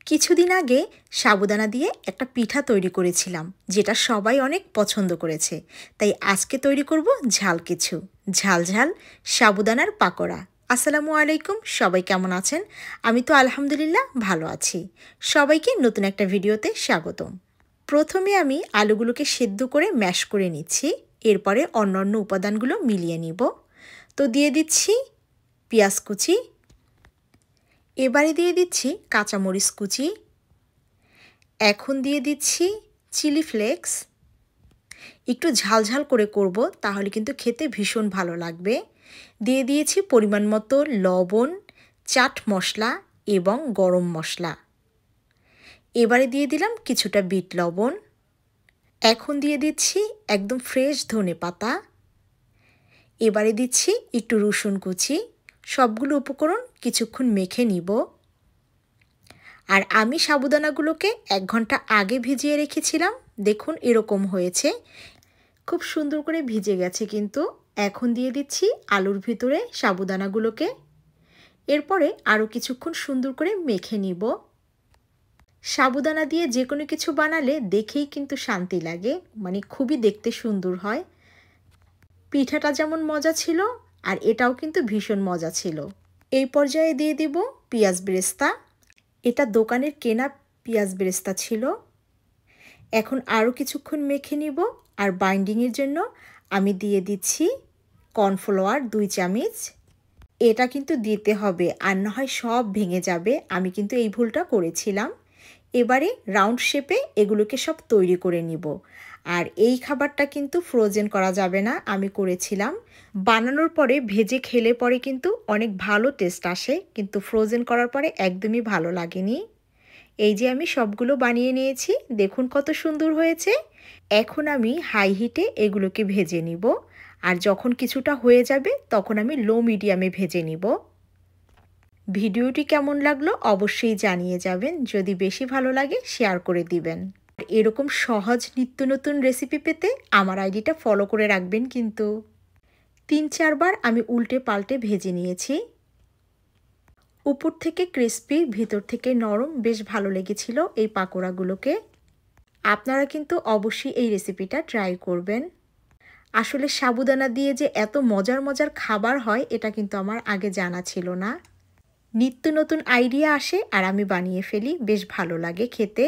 কিছুদিন আগে সাবুদানা দিয়ে একটা পিঠা তৈরি করেছিলাম, যেটা সবাই অনেক পছন্দ করেছে। তাই আজকে তৈরি করব ঝাল কিছু, ঝাল ঝাল সাবুদানার পাকোড়া। আসসালামু আলাইকুম, সবাই কেমন আছেন? আমি তো আলহামদুলিল্লাহ ভালো আছি। সবাইকে নতুন একটা ভিডিওতে স্বাগতম। প্রথমে আমি আলুগুলোকে সেদ্ধ করে ম্যাশ করে নিচ্ছি, এরপরে অন্যান্য উপাদানগুলো মিলিয়ে নিব। তো দিয়ে দিচ্ছি পেঁয়াজ কুচি, এবারে দিয়ে দিচ্ছি কাঁচামরিচ কুচি, এখন দিয়ে দিচ্ছি চিলি ফ্লেক্স। একটু ঝালঝাল করে করব, তাহলে কিন্তু খেতে ভীষণ ভালো লাগবে। দিয়ে দিয়েছি পরিমাণ মতো লবণ, চাট মশলা এবং গরম মশলা। এবারে দিয়ে দিলাম কিছুটা বিট লবণ। এখন দিয়ে দিচ্ছি একদম ফ্রেশ ধনেপাতা। এবারে দিচ্ছি একটু রসুন কুচি। সবগুলো উপকরণ কিছুক্ষণ মেখে নিব। আর আমি সাবুদানাগুলোকে 1 ঘন্টা আগে ভিজিয়ে রেখেছিলাম। দেখুন এরকম হয়েছে, খুব সুন্দর করে ভিজে গেছে। কিন্তু এখন দিয়ে দিচ্ছি আলুর ভিতরে সাবুদানাগুলোকে। এরপরে আরও কিছুক্ষণ সুন্দর করে মেখে নিব। সাবুদানা দিয়ে যে কোনো কিছু বানালে দেখেই কিন্তু শান্তি লাগে, মানে খুবই দেখতে সুন্দর হয়। পিঠাটা যেমন মজা ছিল, আর এটাও কিন্তু ভীষণ মজা ছিল। এই পর্যায়ে দিয়ে দিব পেঁয়াজ বেরেস্তা। এটা দোকানের কেনা পেঁয়াজ বেরেস্তা ছিল। এখন আরও কিছুক্ষণ মেখে নিব। আর বাইন্ডিংয়ের জন্য আমি দিয়ে দিচ্ছি কর্নফ্লাওয়ার 2 চামচ। এটা কিন্তু দিতে হবে, আর না হয় সব ভেঙে যাবে। আমি কিন্তু এই ভুলটা করেছিলাম। এবারে রাউন্ড শেপে এগুলোকে সব তৈরি করে নিব। আর এই খাবারটা কিন্তু ফ্রোজেন করা যাবে না, আমি করেছিলাম। বানানোর পরে ভেজে খেলে পরে কিন্তু অনেক ভালো টেস্ট আসে, কিন্তু ফ্রোজেন করার পরে একদমই ভালো লাগেনি। এই যে আমি সবগুলো বানিয়ে নিয়েছি, দেখুন কত সুন্দর হয়েছে। এখন আমি হাই হিটে এগুলোকে ভেজে নিব। আর যখন কিছুটা হয়ে যাবে তখন আমি লো মিডিয়ামে ভেজে নিব। ভিডিওটি কেমন লাগলো অবশ্যই জানিয়ে যাবেন। যদি বেশি ভালো লাগে শেয়ার করে দিবেন। এরকম সহজ নিত্য নতুন রেসিপি পেতে আমার আইডিটা ফলো করে রাখবেন কিন্তু। 3-4 বার আমি উল্টে পাল্টে ভেজে নিয়েছি। উপর থেকে ক্রিস্পি, ভিতর থেকে নরম, বেশ ভালো লেগেছিল এই পাকোড়াগুলোকে। আপনারা কিন্তু অবশ্যই এই রেসিপিটা ট্রাই করবেন। আসলে সাবুদানা দিয়ে যে এত মজার মজার খাবার হয়, এটা কিন্তু আমার আগে জানা ছিল না। নিত্য নতুন আইডিয়া আসে আর আমি বানিয়ে ফেলি, বেশ ভালো লাগে খেতে।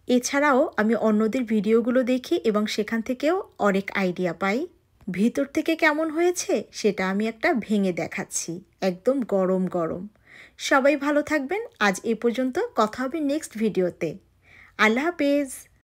এছাড়াও আমি অন্যদের ভিডিওগুলো দেখি এবং সেখান থেকেও অনেক আইডিয়া পাই। ভিতর থেকে কেমন হয়েছে সেটা আমি একটা ভেঙে দেখাচ্ছি, একদম গরম গরম। সবাই ভালো থাকবেন। আজ এ পর্যন্ত, কথা হবে নেক্সট ভিডিওতে। আল্লাহ হাফেজ।